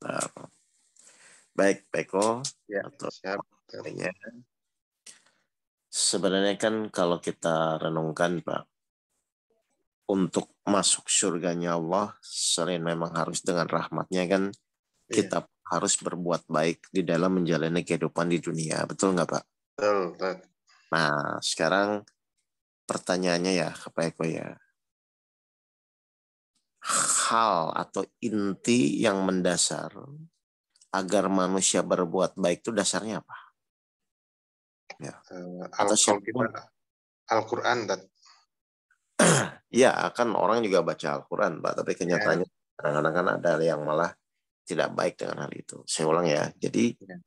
Nah, baik, Peko Ya, atau siap. lainnya. Sebenarnya kan kalau kita renungkan, Pak, untuk masuk surganya Allah, selain memang harus dengan rahmatnya kan, Iya, kita harus berbuat baik di dalam menjalani kehidupan di dunia. Betul nggak, Pak? betul, betul. Nah, sekarang pertanyaannya ya ke Pak Eko ya. Hal atau inti yang mendasar agar manusia berbuat baik itu dasarnya apa? Ya. Atau Kalau kita siapapun. Al-Quran, Ya, akan orang juga baca Al-Quran, Pak. Tapi ya, kenyataannya kadang-kadang kan ada yang malah tidak baik dengan hal itu. Saya ulang ya. Jadi ya.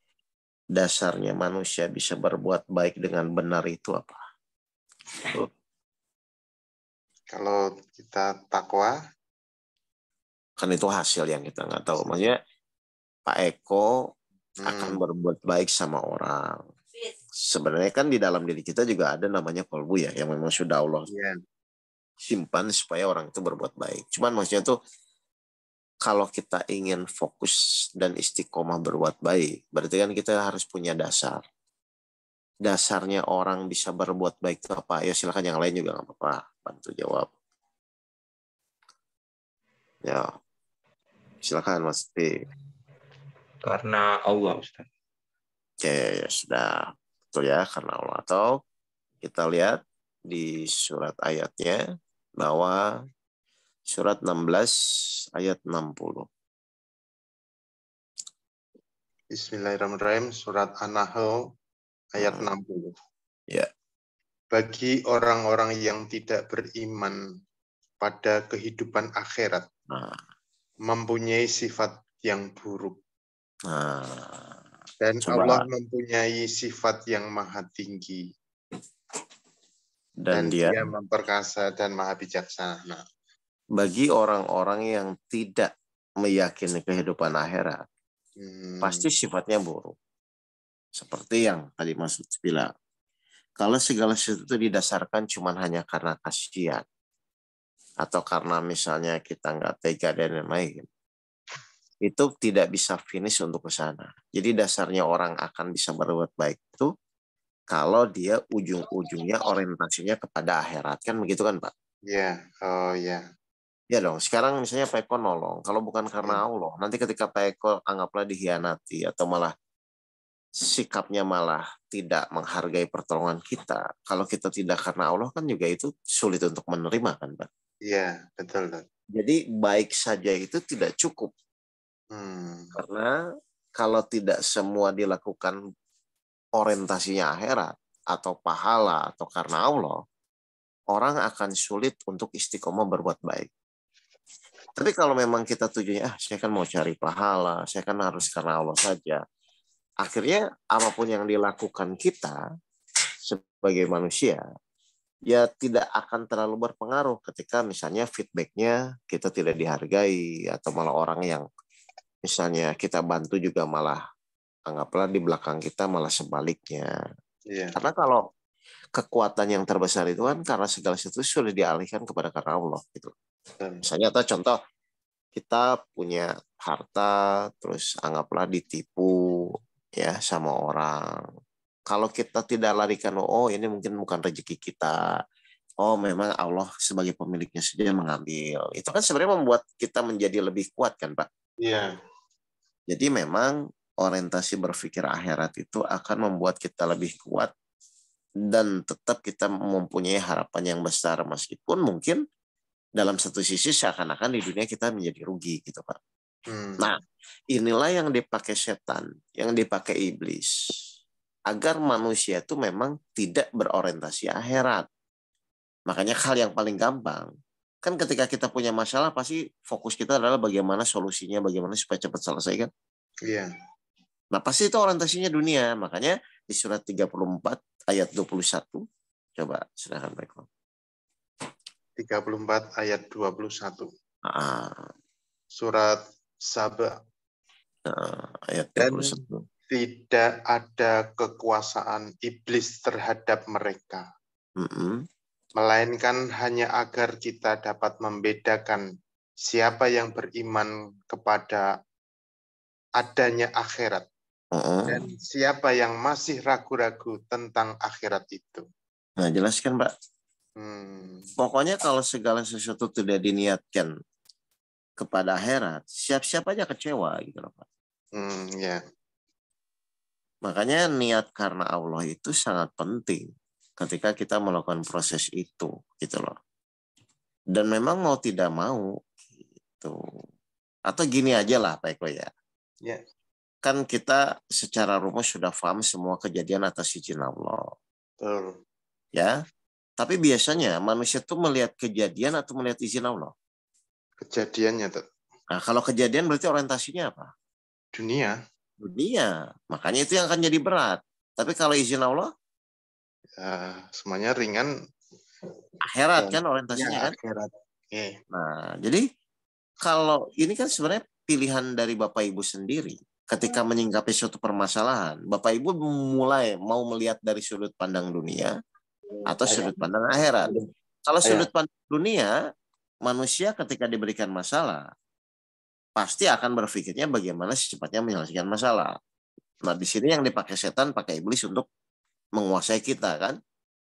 dasarnya manusia bisa berbuat baik dengan benar itu apa? Kalau kita takwa, Kan itu hasil yang kita nggak tahu. Maksudnya Pak Eko akan hmm, berbuat baik sama orang. Sebenarnya kan di dalam diri kita juga ada namanya kolbu ya, yang memang sudah Allah ya, simpan supaya orang itu berbuat baik. Cuman maksudnya tuh kalau kita ingin fokus dan istiqomah berbuat baik, berarti kan kita harus punya dasar. Dasarnya orang bisa berbuat baik itu apa? Ya silakan yang lain juga nggak apa-apa. Bantu jawab. Ya, silakan Mas T. Karena Allah, Ustaz. Oke, ya sudah. Betul ya, karena Allah. Atau kita lihat di surat ayatnya bahwa surat 16 ayat 60. Bismillahirrahmanirrahim, surat An-Nahl ayat 60. Ya. Bagi orang-orang yang tidak beriman pada kehidupan akhirat, Nah, mempunyai sifat yang buruk. nah, Dan Allah coba mempunyai sifat yang maha tinggi. dan Dan dia dia memperkasa dan maha bijaksana. bagi orang-orang yang tidak meyakini kehidupan akhirat, pasti sifatnya buruk. Seperti yang tadi Mas bilang. Kalau segala sesuatu itu didasarkan cuma hanya karena kasihan atau karena misalnya kita nggak tega dan lain-lain, itu tidak bisa finish untuk ke sana. Jadi dasarnya orang akan bisa berbuat baik itu kalau dia ujung-ujungnya orientasinya kepada akhirat. Kan begitu kan, Pak? Ya, oh ya. Ya dong, sekarang misalnya Pak Eko nolong, kalau bukan karena Ya. Allah, nanti ketika Pak Eko anggaplah dihianati atau malah sikapnya malah tidak menghargai pertolongan kita, kalau kita tidak karena Allah kan juga itu sulit untuk menerima kan, Pak? Iya, betul. Jadi baik saja itu tidak cukup. Karena kalau tidak semua dilakukan orientasinya akhirat atau pahala atau karena Allah, orang akan sulit untuk istiqomah berbuat baik. Tapi kalau memang kita tujuannya, saya kan mau cari pahala, saya kan harus karena Allah saja. Akhirnya apapun yang dilakukan kita sebagai manusia, ya tidak akan terlalu berpengaruh ketika misalnya feedbacknya kita tidak dihargai atau malah orang yang misalnya kita bantu juga malah anggaplah di belakang kita malah sebaliknya. Iya. Karena kalau kekuatan yang terbesar itu kan karena segala sesuatu sudah dialihkan kepada karena Allah gitu. Misalnya atau contoh kita punya harta terus anggaplah ditipu ya sama orang. Kalau kita tidak larikan oh ini mungkin bukan rezeki kita. Oh memang Allah sebagai pemiliknya saja mengambil. Itu kan sebenarnya membuat kita menjadi lebih kuat kan Pak. Iya. Jadi memang orientasi berpikir akhirat itu akan membuat kita lebih kuat dan tetap kita mempunyai harapan yang besar meskipun mungkin dalam satu sisi seakan-akan di dunia kita menjadi rugi gitu Pak. Nah, inilah yang dipakai setan, yang dipakai iblis agar manusia itu memang tidak berorientasi akhirat. Makanya hal yang paling gampang kan ketika kita punya masalah pasti fokus kita adalah bagaimana solusinya, bagaimana supaya cepat selesai kan. Iya. Nah, pasti itu orientasinya dunia. Makanya di surat 34 ayat 21. Coba silakan Pak Eko. 34 ayat 21. Ah, Surat Saba. ayat Dan 21. tidak ada kekuasaan iblis terhadap mereka. Melainkan hanya agar kita dapat membedakan siapa yang beriman kepada adanya akhirat. Dan siapa yang masih ragu-ragu tentang akhirat itu? Nah, jelaskan, Pak. Pokoknya kalau segala sesuatu tidak diniatkan kepada akhirat, siap-siap aja kecewa gitu loh, Pak. Ya. Makanya niat karena Allah itu sangat penting ketika kita melakukan proses itu, gitu loh. Dan memang mau tidak mau, gitu. Atau gini aja lah, Pak Eko ya. Ya. Kan kita secara rumus sudah paham semua kejadian atas izin Allah. Betul. Ya. Tapi biasanya manusia tuh melihat kejadian atau melihat izin Allah? Kejadiannya tuh. Nah, kalau kejadian berarti orientasinya apa? Dunia. Dunia. Makanya itu yang akan jadi berat. Tapi kalau izin Allah? Semuanya ringan. Akhirat kan orientasinya kan? Akhirat. Nah, jadi kalau ini kan sebenarnya pilihan dari Bapak Ibu sendiri. Ketika menyingkapi suatu permasalahan, Bapak Ibu mulai mau melihat dari sudut pandang dunia atau sudut pandang akhirat. Kalau sudut pandang dunia, manusia ketika diberikan masalah, pasti akan berpikirnya bagaimana secepatnya menyelesaikan masalah. Nah, di sini yang dipakai setan, pakai iblis untuk menguasai kita kan?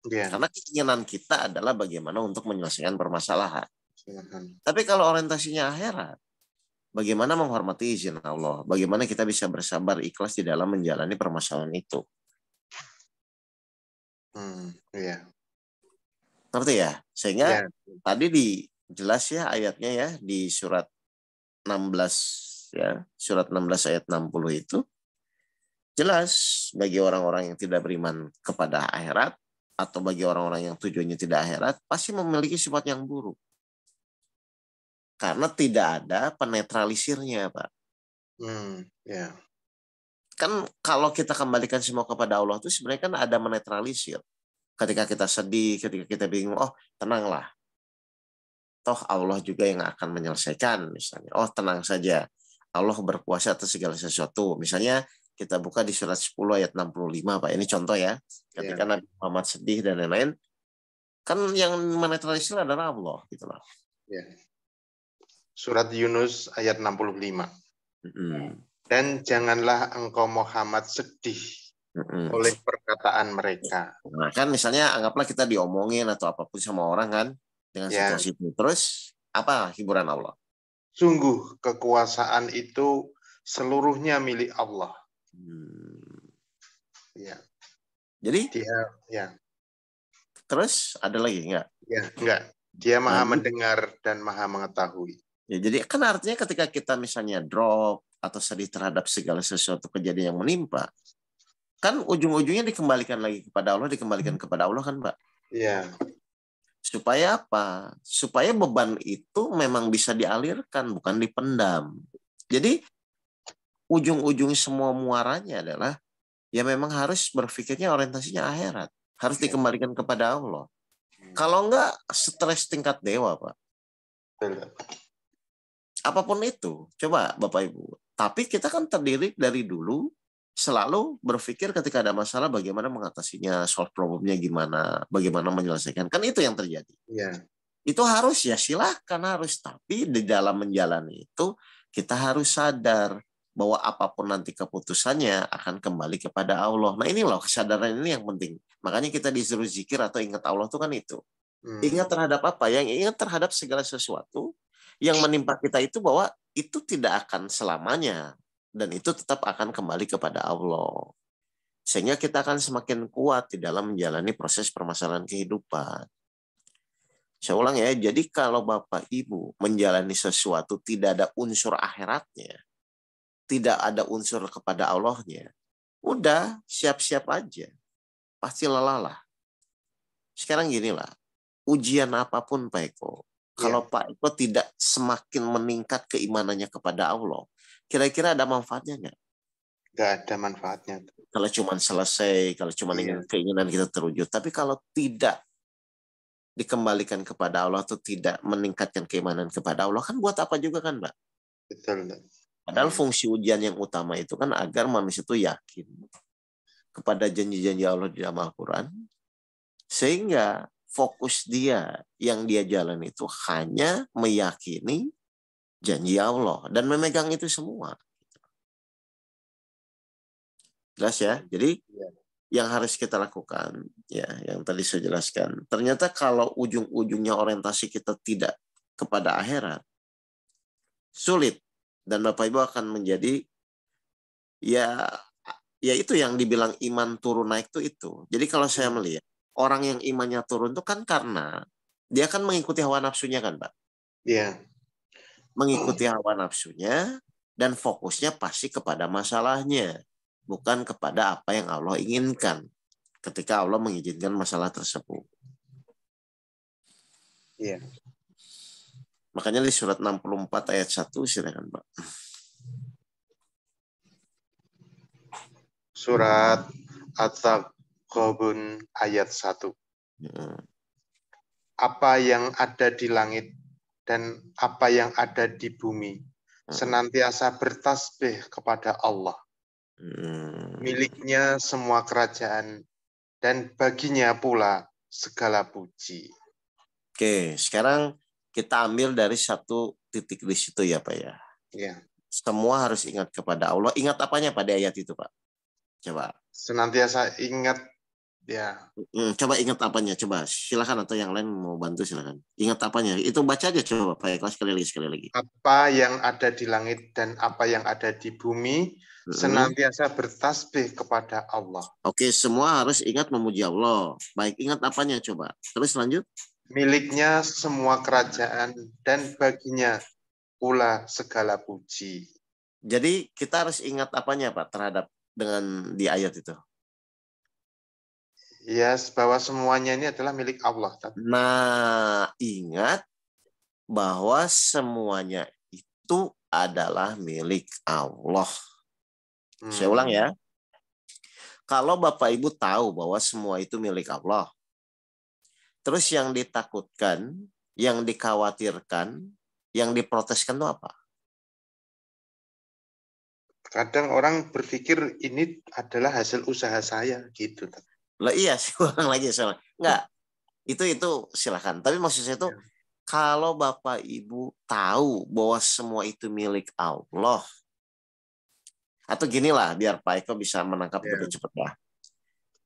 Karena keinginan kita adalah bagaimana untuk menyelesaikan permasalahan. Tapi kalau orientasinya akhirat, bagaimana menghormati izin Allah, bagaimana kita bisa bersabar ikhlas di dalam menjalani permasalahan itu. Ngerti ya? Sehingga tadi jelas ya ayatnya ya di surat 16 ya, surat 16 ayat 60 itu jelas bagi orang-orang yang tidak beriman kepada akhirat atau bagi orang-orang yang tujuannya tidak akhirat pasti memiliki sifat yang buruk. Karena tidak ada penetralisirnya, Pak. Kan kalau kita kembalikan semua kepada Allah itu sebenarnya kan ada menetralisir. Ketika kita sedih, ketika kita bingung, oh tenanglah. Toh Allah juga yang akan menyelesaikan misalnya. Oh tenang saja. Allah berkuasa atas segala sesuatu. Misalnya kita buka di surat 10 ayat 65, Pak. Ini contoh ya. Ketika Nabi Muhammad sedih dan lain-lain, kan yang menetralisir adalah Allah gitu loh. Surat Yunus ayat 65. Dan janganlah engkau Muhammad sedih oleh perkataan mereka. Nah kan misalnya anggaplah kita diomongin atau apapun sama orang kan dengan situasi itu. Terus apa hiburan Allah? Sungguh kekuasaan itu seluruhnya milik Allah. Jadi dia terus ada lagi enggak? Enggak. Dia maha mendengar dan maha mengetahui. Ya, jadi kan artinya ketika kita misalnya drop atau sedih terhadap segala sesuatu kejadian yang menimpa, kan ujung-ujungnya dikembalikan lagi kepada Allah kan, Pak? Iya. Supaya apa? Supaya beban itu memang bisa dialirkan, bukan dipendam. Jadi ujung-ujung semua muaranya adalah ya memang harus berpikirnya orientasinya akhirat, harus dikembalikan kepada Allah. Kalau enggak stres tingkat dewa, Pak. Apapun itu, coba Bapak Ibu. Tapi kita kan terdiri dari dulu selalu berpikir ketika ada masalah bagaimana mengatasinya, solve problemnya gimana, bagaimana menyelesaikan. Kan itu yang terjadi. Itu harus ya silahkan harus. Tapi di dalam menjalani itu kita harus sadar bahwa apapun nanti keputusannya akan kembali kepada Allah. Nah ini loh kesadaran ini yang penting. Makanya kita disuruh zikir atau ingat Allah itu kan itu. Ingat terhadap apa? Yang ingat terhadap segala sesuatu yang menimpa kita itu bahwa itu tidak akan selamanya dan itu tetap akan kembali kepada Allah. Sehingga kita akan semakin kuat di dalam menjalani proses permasalahan kehidupan. Saya ulang ya, jadi kalau Bapak Ibu menjalani sesuatu tidak ada unsur akhiratnya, tidak ada unsur kepada Allahnya, udah siap-siap aja. Pasti lelah lah. Sekarang ginilah, ujian apapun Pak Eko, kalau Pak Eko tidak semakin meningkat keimanannya kepada Allah, kira-kira ada manfaatnya nggak? Nggak ada manfaatnya. Kalau cuma selesai, kalau cuma ingin keinginan kita terwujud. Tapi kalau tidak dikembalikan kepada Allah atau tidak meningkatkan keimanan kepada Allah, kan buat apa juga kan, Mbak? Betul. Padahal fungsi ujian yang utama itu kan agar manusia itu yakin kepada janji-janji Allah di dalam Al-Quran, sehingga fokus dia yang dia jalan itu hanya meyakini janji Allah dan memegang itu semua. Jelas ya? Jadi Ya. yang harus kita lakukan, ya, yang tadi saya jelaskan. Ternyata kalau ujung-ujungnya orientasi kita tidak kepada akhirat, sulit. Dan Bapak Ibu akan menjadi, ya, ya itu yang dibilang iman turun naik itu. Jadi kalau saya melihat, orang yang imannya turun itu kan karena dia kan mengikuti hawa nafsunya kan, Pak? Iya. Mengikuti hawa nafsunya dan fokusnya pasti kepada masalahnya, bukan kepada apa yang Allah inginkan ketika Allah mengizinkan masalah tersebut. Iya. Makanya di surat 64 ayat 1 silakan, Pak. Surat At-Taghabun ayat 1. Apa yang ada di langit dan apa yang ada di bumi senantiasa bertasbih kepada Allah. Miliknya semua kerajaan dan baginya pula segala puji. Oke, sekarang kita ambil dari satu titik di situ ya, Pak ya. Ya. Semua harus ingat kepada Allah. Ingat apanya pada ayat itu, Pak? Coba. Senantiasa ingat, ya. Coba ingat apanya, coba. Silakan, atau yang lain mau bantu silakan. Ingat apanya? Itu baca aja coba, Pak. Sekali lagi. Apa yang ada di langit dan apa yang ada di bumi senantiasa bertasbih kepada Allah. Oke, semua harus ingat memuji Allah. Baik, ingat apanya coba. Terus lanjut. Miliknya semua kerajaan dan baginya pula segala puji. Jadi kita harus ingat apanya, Pak, terhadap dengan di ayat itu? Ya, bahwa semuanya ini adalah milik Allah. Nah, ingat bahwa semuanya itu adalah milik Allah. Saya ulang ya. Kalau Bapak Ibu tahu bahwa semua itu milik Allah, terus yang ditakutkan, yang dikhawatirkan, yang diproteskan itu apa? Kadang orang berpikir ini adalah hasil usaha saya gitu. Lah iya, saya ulang lagi. Enggak, itu silakan. Tapi maksud saya itu, kalau Bapak Ibu tahu bahwa semua itu milik Allah, atau ginilah biar Pak Eko bisa menangkap lebih cepat lah.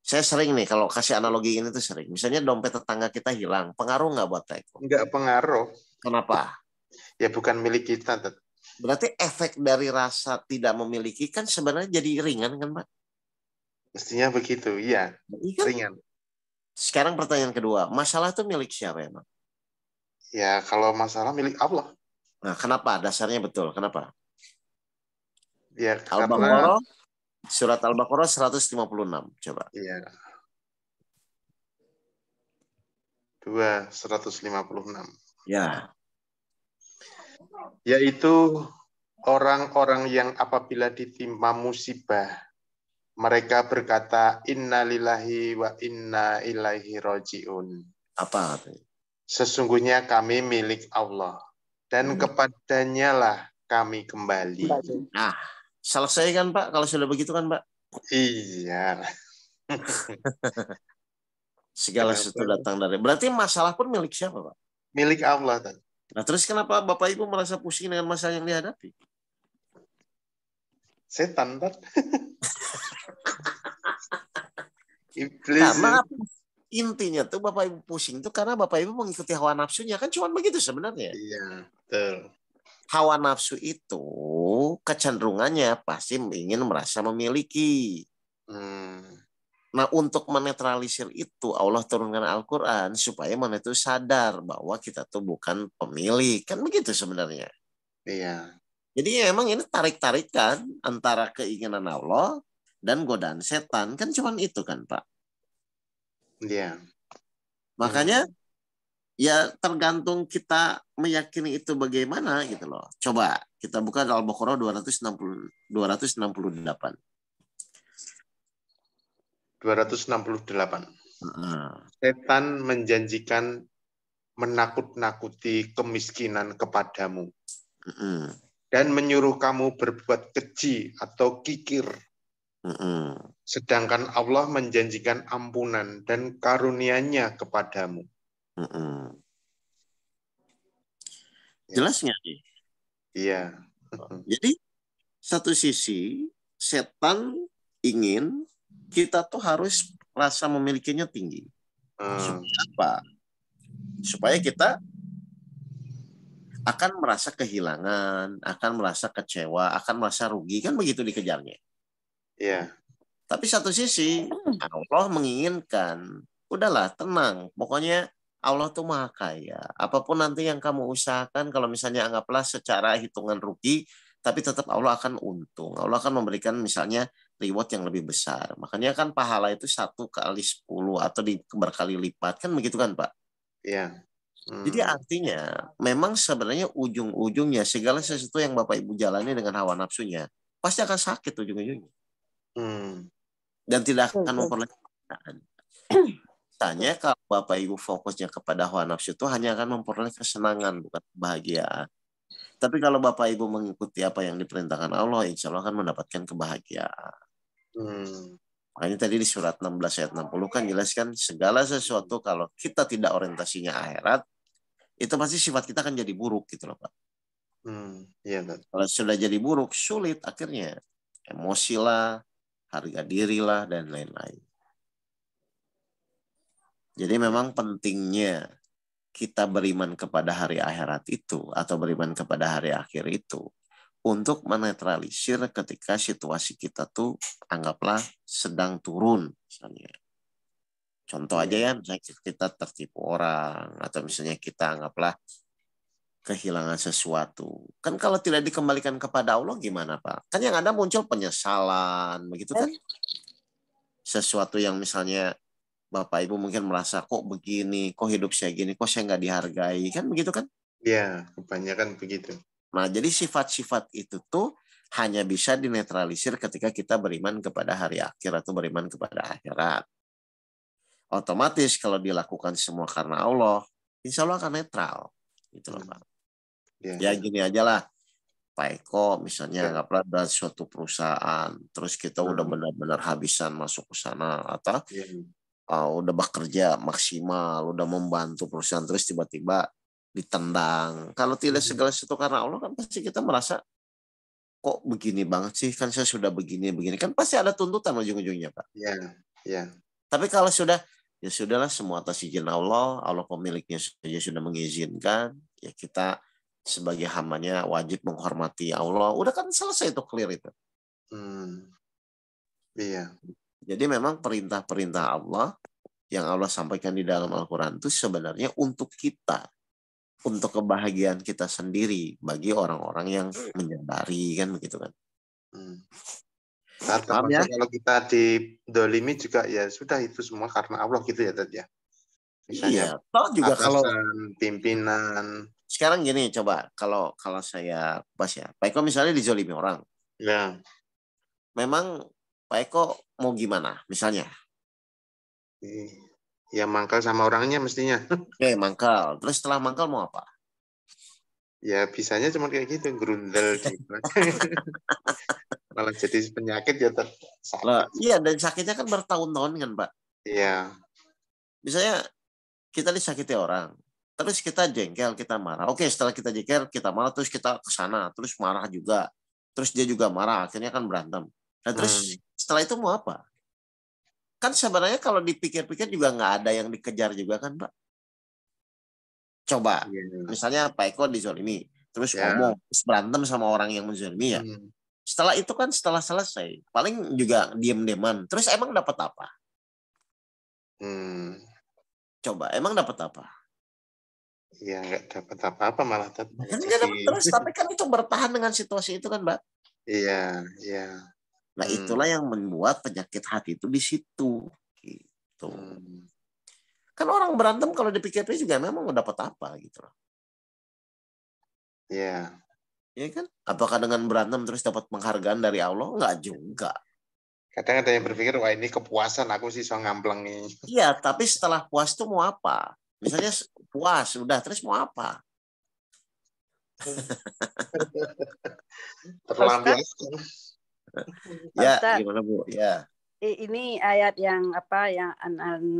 Saya sering nih kalau kasih analogi ini tuh sering. Misalnya dompet tetangga kita hilang, pengaruh nggak buat Pak Eko? Nggak pengaruh. Kenapa? Ya bukan milik kita. Berarti efek dari rasa tidak memiliki kan sebenarnya jadi ringan kan, Pak? Mestinya begitu, iya. Kan? Ringan. Sekarang pertanyaan kedua, masalah itu milik siapa ya, Pak? Ya kalau masalah milik Allah. Nah, kenapa? Dasarnya betul. Kenapa? Ya Al-Baqarah, surat Al-Baqarah 156. Coba. Iya. 156. Ya. Yaitu orang-orang yang apabila ditimpa musibah, mereka berkata, Innalillahi wa inna ilaihi roji'un. Apa? Sesungguhnya kami milik Allah, dan kepadanya lah kami kembali. Nah, selesai kan Pak? Kalau sudah begitu kan Pak? Iya. Segala sesuatu datang dari. Berarti masalah pun milik siapa Pak? Milik Allah. Nah terus kenapa Bapak Ibu merasa pusing dengan masalah yang dihadapi? Setan, Pak. Iblis. Karena intinya tuh Bapak Ibu pusing tuh karena Bapak Ibu mengikuti hawa nafsunya. Kan cuma begitu sebenarnya. Iya, betul. Hawa nafsu itu kecenderungannya pasti ingin merasa memiliki. Nah untuk menetralisir itu Allah turunkan Al-Quran supaya mana itu sadar bahwa kita tuh bukan pemilik. Kan begitu sebenarnya. Iya. Jadi ya emang ini tarik-tarikan antara keinginan Allah dan godaan setan. Kan cuma itu kan Pak. Iya. Makanya ya tergantung kita meyakini itu bagaimana gitu loh. Coba kita buka Al-Baqarah 268. 268. Setan menjanjikan menakut-nakuti kemiskinan kepadamu dan menyuruh kamu berbuat keji atau kikir. Sedangkan Allah menjanjikan ampunan dan karunia-Nya kepadamu. Jelas nggak nih? Iya. Jadi satu sisi setan ingin kita tuh harus rasa memilikinya tinggi. Supaya apa? Supaya kita akan merasa kehilangan, akan merasa kecewa, akan merasa rugi, kan begitu dikejarnya. Iya. Tapi satu sisi Allah menginginkan, udahlah tenang, pokoknya Allah tuh maha kaya. Apapun nanti yang kamu usahakan, kalau misalnya anggaplah secara hitungan rugi, tapi tetap Allah akan untung. Allah akan memberikan misalnya reward yang lebih besar. Makanya kan pahala itu 1 kali 10 atau berkali lipat, kan begitu kan Pak? Iya. Jadi artinya memang sebenarnya ujung-ujungnya segala sesuatu yang Bapak Ibu jalani dengan hawa nafsunya pasti akan sakit ujung-ujungnya. Dan tidak akan memperoleh kebahagiaan. Tanya kalau Bapak Ibu fokusnya kepada hawa nafsu itu hanya akan memperoleh kesenangan bukan kebahagiaan. Tapi kalau Bapak Ibu mengikuti apa yang diperintahkan Allah, insya Allah akan mendapatkan kebahagiaan. Makanya tadi di surat 16 ayat 60 kan jelaskan segala sesuatu kalau kita tidak orientasinya akhirat, itu pasti sifat kita akan jadi buruk gitu loh Pak. Iya, kalau sudah jadi buruk, sulit akhirnya. Emosi lah, harga diri lah, dan lain-lain. Jadi memang pentingnya kita beriman kepada hari akhirat itu, atau beriman kepada hari akhir itu, untuk menetralisir ketika situasi kita tuh anggaplah sedang turun misalnya. Contoh aja ya, misalnya kita tertipu orang, atau misalnya kita anggaplah kehilangan sesuatu. Kan kalau tidak dikembalikan kepada Allah gimana Pak? Kan yang ada muncul penyesalan, begitu kan? Sesuatu yang misalnya Bapak Ibu mungkin merasa kok begini, kok hidup saya gini, kok saya nggak dihargai, kan begitu kan? Iya, kebanyakan begitu. Nah, jadi sifat-sifat itu tuh hanya bisa dinetralisir ketika kita beriman kepada hari akhir atau beriman kepada akhirat. Otomatis kalau dilakukan semua karena Allah, insya Allah akan netral. Gitu loh Pak. Ya gini aja lah. Pak Eko misalnya anggaplah dari suatu perusahaan, terus kita udah benar-benar habisan masuk ke sana, atau udah bekerja maksimal, udah membantu perusahaan, terus tiba-tiba ditendang. Kalau tidak segala sesuatu karena Allah, kan pasti kita merasa kok begini banget sih, kan saya sudah begini, kan pasti ada tuntutan ujung-ujungnya Pak. Iya. Tapi kalau sudah, ya sudahlah, semua atas izin Allah, Allah pemiliknya saja sudah mengizinkan, ya kita sebagai hambanya wajib menghormati Allah. Udah kan selesai itu, clear itu. Iya. Jadi memang perintah-perintah Allah yang Allah sampaikan di dalam Al-Quran itu sebenarnya untuk kita, untuk kebahagiaan kita sendiri, bagi orang-orang yang menyadari, kan begitu kan. Paham ya? Kalau kita didolimi juga ya sudah, itu semua karena Allah gitu ya Tad ya. Misalnya juga kalau pimpinan. Sekarang gini, coba kalau saya pas ya, Pak Eko misalnya dizolimi orang. Ya. Memang Pak Eko mau gimana misalnya? Ya mangkal sama orangnya mestinya. Oke, mangkal. Terus setelah mangkal mau apa? Ya bisanya cuma kayak gitu, gerundel di malah jadi penyakit ya sakit. Iya, dan sakitnya kan bertahun-tahun kan Pak. Iya. Misalnya kita disakiti orang, terus kita jengkel, kita marah. Oke, setelah kita jengkel, kita marah, terus kita ke sana, terus marah juga. Terus dia juga marah, akhirnya kan berantem. Nah, terus setelah itu mau apa? Kan sebenarnya kalau dipikir-pikir juga nggak ada yang dikejar juga kan Pak. Coba, misalnya Pak Eko dizolimi, terus ngomong, terus berantem sama orang yang menzolimi ya. Setelah itu kan setelah selesai, paling juga diem-dieman. Terus emang dapat apa? Coba, emang dapat apa? Iya, nggak dapat apa-apa malah. Nggak dapat terus, tapi kan itu bertahan dengan situasi itu kan, Mbak. Iya. Nah, itulah yang membuat penyakit hati itu di situ. Gitu. Kan orang berantem kalau dipikir-pikir juga memang mau dapat apa gitu loh. Iya. Iya kan? Apakah dengan berantem terus dapat penghargaan dari Allah? Enggak juga. Kadang ada yang berpikir, wah ini kepuasan, aku sih so ngamplengi. Iya, tapi setelah puas tuh mau apa? Misalnya puas, udah, terus mau apa? Terlampiaskan. Ya, gimana Bu? Ya. Ini ayat yang 60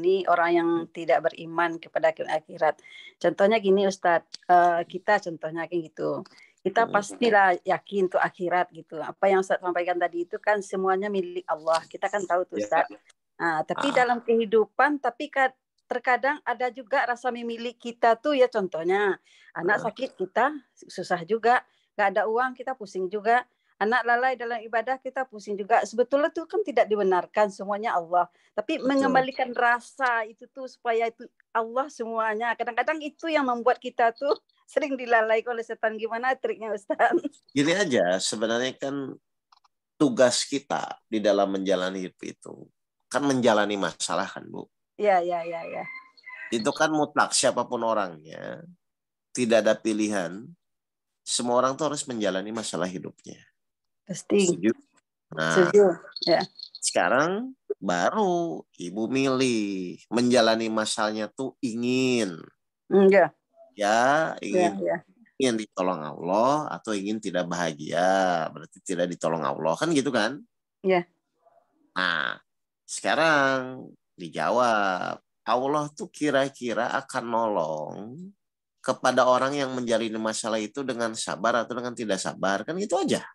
ini, orang yang tidak beriman kepada akhirat. Contohnya gini Ustadz, kita contohnya kayak gitu. kita pastilah yakin tuh akhirat gitu. Apa yang Ustaz sampaikan tadi itu kan semuanya milik Allah. Kita kan tahu tuh Ustaz. Nah, tapi dalam kehidupan, tapi terkadang ada juga rasa memilih kita tuh ya, contohnya anak sakit kita susah juga, nggak ada uang kita pusing juga, anak lalai dalam ibadah kita pusing juga. Sebetulnya tuh kan tidak dibenarkan, semuanya Allah. Tapi mengembalikan rasa itu tuh supaya itu Allah semuanya. Kadang-kadang itu yang membuat kita tuh sering dilalai oleh setan. Gimana triknya Ustaz? Gini aja, sebenarnya kan tugas kita di dalam menjalani hidup itu kan menjalani masalah kan, Bu. Ya. Itu kan mutlak, siapapun orangnya, tidak ada pilihan. Semua orang tuh harus menjalani masalah hidupnya. Pasti. Setuju? Nah, setuju. Ya. Sekarang baru ibu milih menjalani masalahnya tuh ingin. Ingin ditolong Allah atau ingin tidak bahagia, berarti tidak ditolong Allah, kan gitu kan? Iya. Nah, sekarang dijawab, Allah tuh kira-kira akan nolong kepada orang yang menjalani masalah itu dengan sabar atau dengan tidak sabar, kan gitu aja.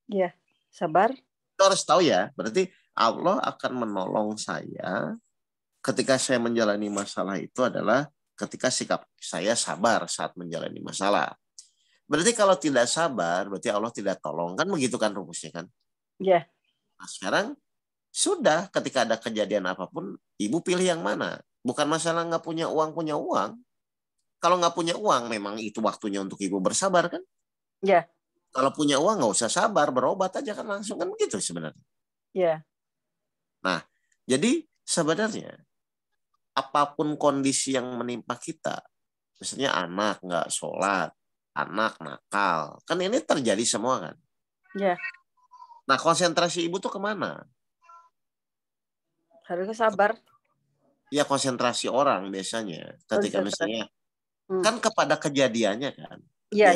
Iya, sabar. Kita harus tahu ya, berarti Allah akan menolong saya ketika saya menjalani masalah itu adalah ketika sikap saya sabar saat menjalani masalah. Berarti kalau tidak sabar, berarti Allah tidak tolong. Kan begitu kan rumusnya kan? Iya. Nah, sekarang sudah ketika ada kejadian apapun, ibu pilih yang mana? Bukan masalah nggak punya uang, punya uang. Kalau nggak punya uang, memang itu waktunya untuk ibu bersabar kan? Iya. Kalau punya uang nggak usah sabar, berobat aja kan langsung, kan begitu sebenarnya. Iya. Nah, jadi sebenarnya apapun kondisi yang menimpa kita, misalnya anak nggak sholat, anak nakal, kan ini terjadi semua kan? Iya. Nah, konsentrasi ibu tuh kemana? Harusnya sabar. Ya, konsentrasi orang biasanya ketika misalnya kan kepada kejadiannya kan. Iya.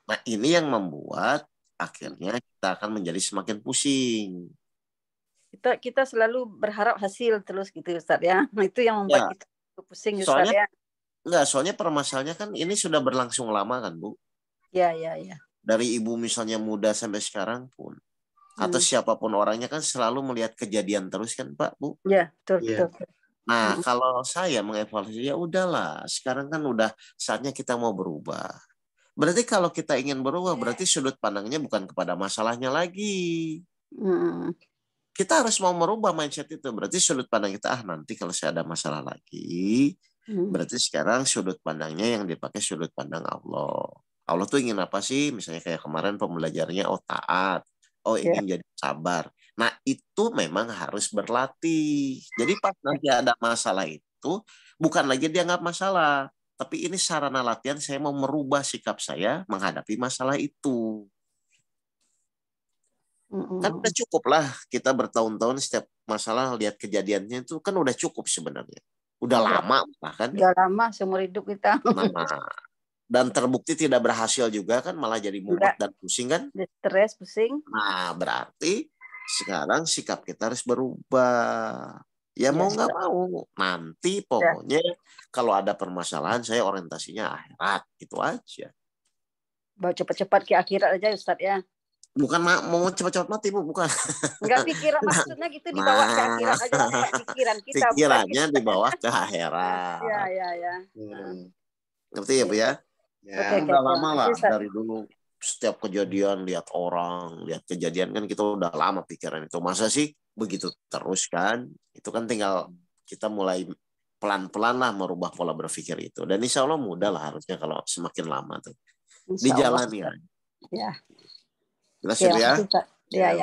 Nah, ini yang membuat akhirnya kita akan menjadi semakin pusing. Kita selalu berharap hasil terus gitu Ustaz ya. Itu yang membuat kita pusing Ustaz ya. Soalnya permasalahannya kan ini sudah berlangsung lama kan, Bu? Iya. Dari ibu misalnya muda sampai sekarang pun. Atau siapapun orangnya kan selalu melihat kejadian terus kan, Pak, Bu? Iya, betul. Nah, kalau saya mengevaluasi, ya udahlah, sekarang kan udah saatnya kita mau berubah. Berarti kalau kita ingin berubah, berarti sudut pandangnya bukan kepada masalahnya lagi. Kita harus mau merubah mindset itu. Berarti sudut pandang kita, nanti kalau saya ada masalah lagi, berarti sekarang sudut pandangnya yang dipakai sudut pandang Allah. Allah tuh ingin apa sih? Misalnya kayak kemarin pembelajarannya, taat. Ingin jadi sabar. Nah, itu memang harus berlatih. Jadi pas nanti ada masalah itu, bukan lagi dianggap masalah. Tapi ini sarana latihan saya mau merubah sikap saya menghadapi masalah itu. Kan udah cukup lah kita bertahun-tahun setiap masalah lihat kejadiannya itu kan udah cukup sebenarnya. Udah lama bahkan. Udah lama seumur hidup kita. Dan terbukti tidak berhasil juga kan, malah jadi mumet dan pusing kan. Stres, pusing. Nah, berarti sekarang sikap kita harus berubah. Ya mau nggak mau. Nanti pokoknya kalau ada permasalahan saya orientasinya akhirat. Itu aja. Bawa cepat-cepat ke akhirat aja Ustaz ya. Bukan mau cepat-cepat mati, Bu, bukan. Enggak pikiran, maksudnya gitu dibawa ke akhirat aja, pikiran kita. Pikirannya dibawa ke akhirat. Ya. Ngerti ya, Bu ya? Udah lama lah dari dulu setiap kejadian lihat orang, lihat kejadian kan kita udah lama pikiran itu. Masa sih begitu terus kan? Itu kan tinggal kita mulai pelan-pelan lah merubah pola berpikir itu. Dan insya Allah mudah lah harusnya kalau semakin lama tuh. Dijalani aja. Ya. Jelas ya? Ya.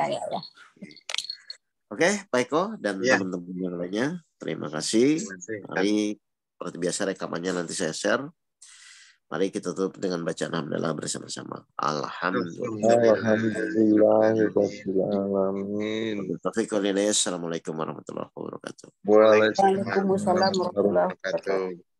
Oke, Pak Eko dan teman-teman yang lainnya, terima kasih. Mari seperti biasa rekamannya nanti saya share. Mari kita tutup dengan bacaan hamdalah bersama-sama. Alhamdulillah. Assalamualaikum warahmatullahi wabarakatuh. Waalaikumsalam warahmatullahi wabarakatuh.